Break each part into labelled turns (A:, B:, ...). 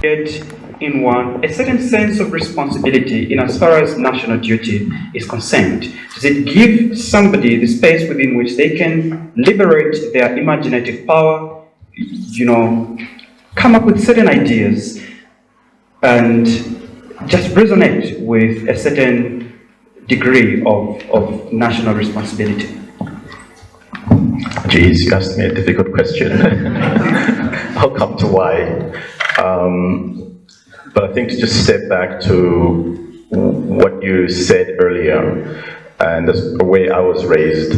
A: get in one a certain sense of responsibility in as far as national duty is concerned? Does it give somebody the space within which they can liberate their imaginative power, come up with certain ideas and just resonate with a certain degree of national responsibility?
B: Geez, you asked me a difficult question. I'll come to why. But I think to just step back to what you said earlier, and the way I was raised,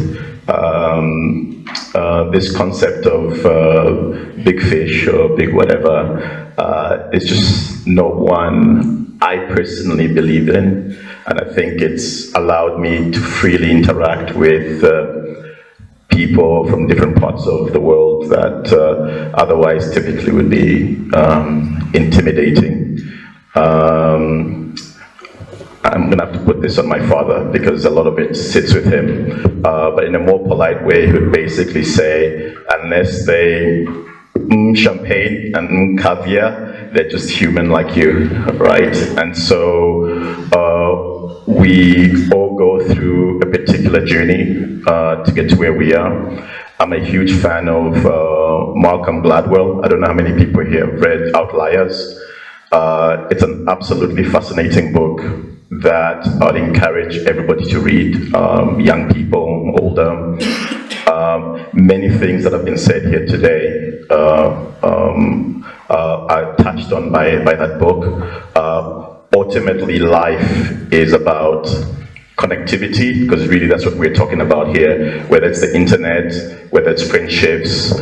B: this concept of big fish or big whatever is just not one I personally believe in, and I think it's allowed me to freely interact with people from different parts of the world that otherwise typically would be intimidating. I'm going to have to put this on my father because a lot of it sits with him, but in a more polite way, he would basically say, unless they champagne and caviar, they're just human like you, right? And so we all go through a particular journey to get to where we are. I'm a huge fan of Malcolm Gladwell. I don't know how many people here have read Outliers. It's an absolutely fascinating book that I'd encourage everybody to read, young people, older. Many things that have been said here today are touched on by that book. Ultimately, life is about connectivity, because really that's what we're talking about here, whether it's the internet, whether it's friendships,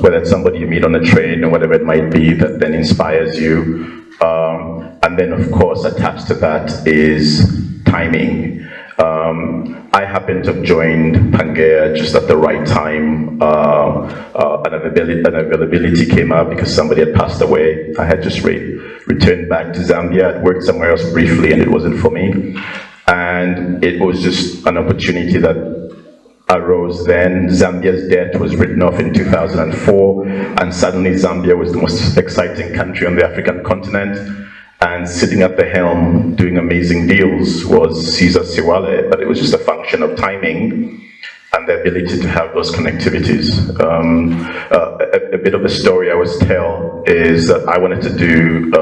B: whether it's somebody you meet on a train or whatever it might be that then inspires you. And then of course attached to that is timing. I happened to have joined Pangea just at the right time. An availability came up because somebody had passed away. I had just returned back to Zambia. I'd worked somewhere else briefly and it wasn't for me. And it was just an opportunity that arose then. Zambia's death was written off in 2004, and suddenly Zambia was the most exciting country on the African continent. And sitting at the helm doing amazing deals was Caesar Siwale, but it was just a function of timing and the ability to have those connectivities. A bit of a story I always tell is that I wanted to do,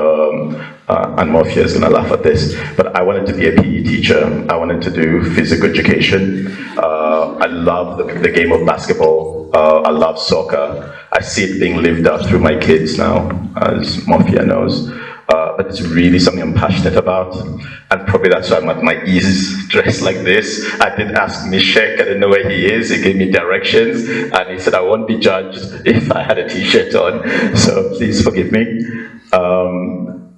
B: and Mafia is gonna laugh at this, but I wanted to be a PE teacher. I wanted to do physical education. I love the game of basketball. I love soccer. I see it being lived out through my kids now, as Mafia knows. But it's really something I'm passionate about, and probably that's why I'm at my ease dressed like this. I did ask Nishek, I didn't know where he is, he gave me directions, and he said I won't be judged if I had a t-shirt on, so please forgive me.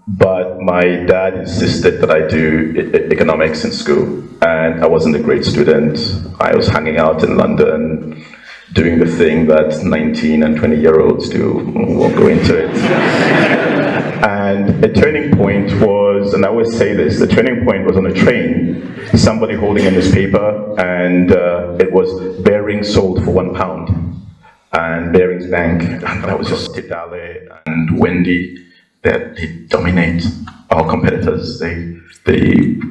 B: But my dad insisted that I do economics in school, and I wasn't a great student. I was hanging out in London, doing the thing that 19 and 20-year-olds do. Won't go into it. And the turning point was, and I always say this, the turning point was on a train, somebody holding a newspaper, and it was Bearings sold for £1, and Bearings Bank, and that was just Siwale and Wendy, they dominate our competitors. They,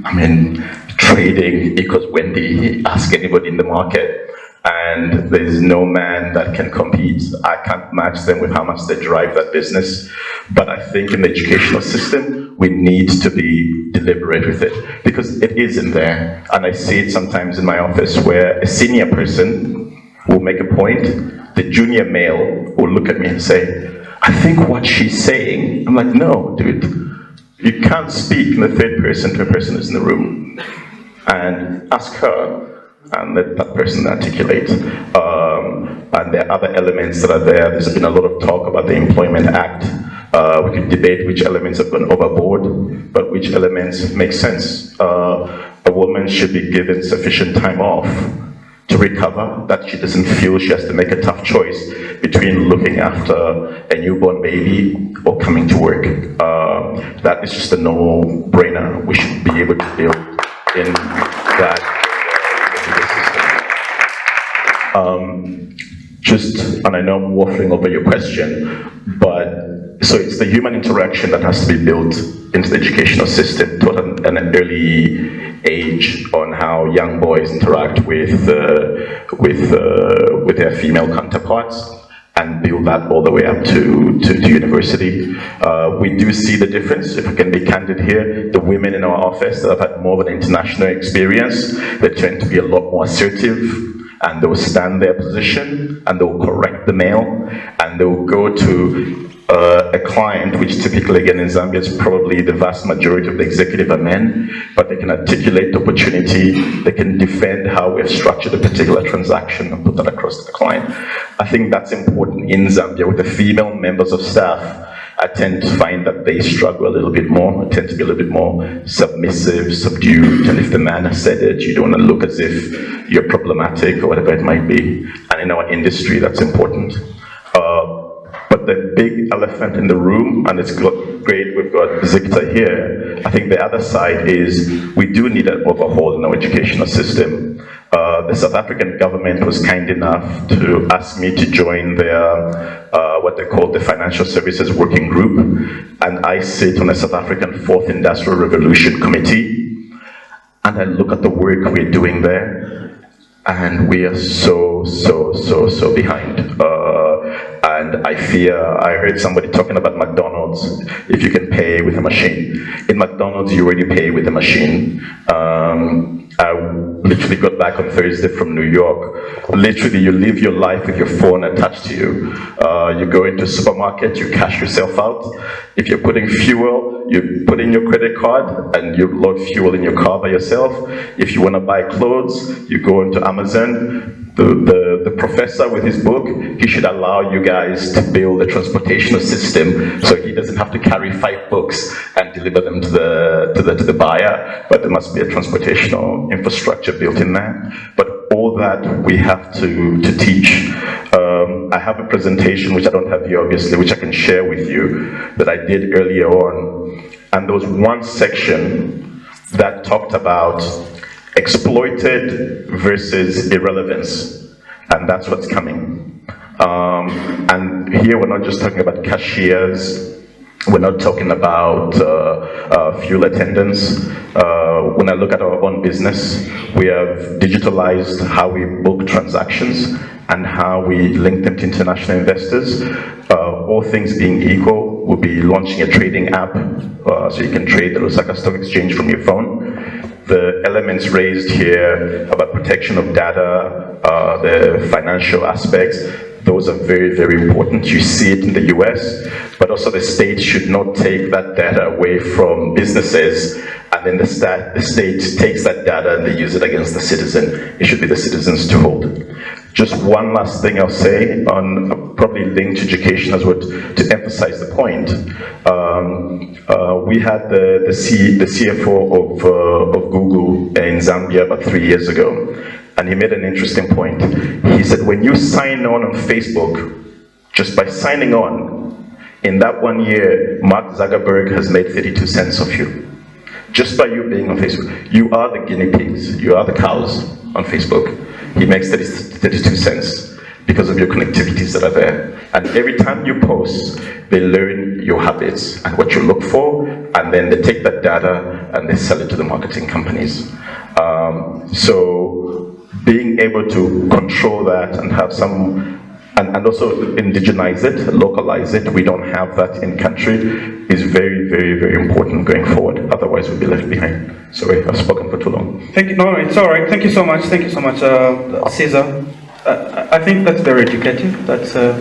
B: I mean, trading equals Wendy, ask anybody in the market. And there's no man that can compete. I can't match them with how much they drive that business. But I think in the educational system, we need to be deliberate with it, because it isn't there. And I see it sometimes in my office where a senior person will make a point, the junior male will look at me and say, I think what she's saying, I'm like, no, dude, you can't speak in the third person to a person who's in the room. And ask her, and let that person articulate. And there are other elements that are there. There's been a lot of talk about the Employment Act. We could debate which elements have gone overboard, but which elements make sense. A woman should be given sufficient time off to recover, that she doesn't feel she has to make a tough choice between looking after a newborn baby or coming to work. That is just a no-brainer. We should be able to build in that. And I know I'm waffling over your question, but So it's the human interaction that has to be built into the educational system, taught at an early age on how young boys interact with their female counterparts, and build that all the way up to university. We do see the difference, if I can be candid here. The women in our office that have had more of an international experience, they tend to be a lot more assertive, and they will stand their position, and they will correct the male, and they will go to a client, which typically, again, in Zambia is probably the vast majority of the executive are men, but they can articulate the opportunity, they can defend how we have structured a particular transaction and put that across to the client. I think that's important in Zambia. With the female members of staff, I tend to find that they struggle a little bit more, tend to be a little bit more submissive, subdued, and if the man has said it, you don't want to look as if you're problematic or whatever it might be. And in our industry, that's important. But the big elephant in the room, and it's great we've got Zikta here, I think the other side is we do need an overhaul in our educational system. The South African government was kind enough to ask me to join their, what they call the Financial Services Working Group, and I sit on the South African Fourth Industrial Revolution Committee, and I look at the work we're doing there, and we are so behind. And I fear, I heard somebody talking about McDonald's, if you can pay with a machine. In McDonald's, you already pay with a machine. I literally got back on Thursday from New York. Literally, you live your life with your phone attached to you. You go into a supermarket, you cash yourself out. If you're putting fuel, you put in your credit card and you load fuel in your car by yourself. If you want to buy clothes, you go into Amazon. The professor with his book, he should allow you guys to build a transportational system so he doesn't have to carry 5 books and deliver them to the buyer, but there must be a transportational infrastructure built in there. But all that we have to teach. I have a presentation, which I don't have here obviously, which I can share with you, that I did earlier on, and there was one section that talked about exploited versus irrelevance, and that's what's coming. And here we're not just talking about cashiers, we're not talking about fuel attendants. When I look at our own business, we have digitalized how we book transactions and how we link them to international investors. All things being equal, we'll be launching a trading app so you can trade the Lusaka Stock Exchange from your phone. The elements raised here about protection of data, the financial aspects, those are very, very important. You see it in the US, but also the state should not take that data away from businesses, and then the state takes that data and they use it against the citizen. It should be the citizens to hold it. Just one last thing I'll say, on probably linked to education as well, to emphasize the point. We had the CFO of Google in Zambia about 3 years ago, and he made an interesting point. He said, when you sign on Facebook, just by signing on, in that 1 year, Mark Zuckerberg has made 32 cents of you. Just by you being on Facebook. You are the guinea pigs, you are the cows on Facebook. He makes 32 cents because of your connectivities that are there. And every time you post, they learn your habits and what you look for, and then they take that data and they sell it to the marketing companies. So being able to control that and have some, and also indigenize it, localize it, we don't have that in country, is very, very, very important going forward. Otherwise we'll be left behind. Sorry, I've spoken for too long.
A: Thank you. No, it's all right. Thank you so much. Thank you so much, Caesar. I think that's very educative. That's a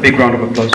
A: big round of applause.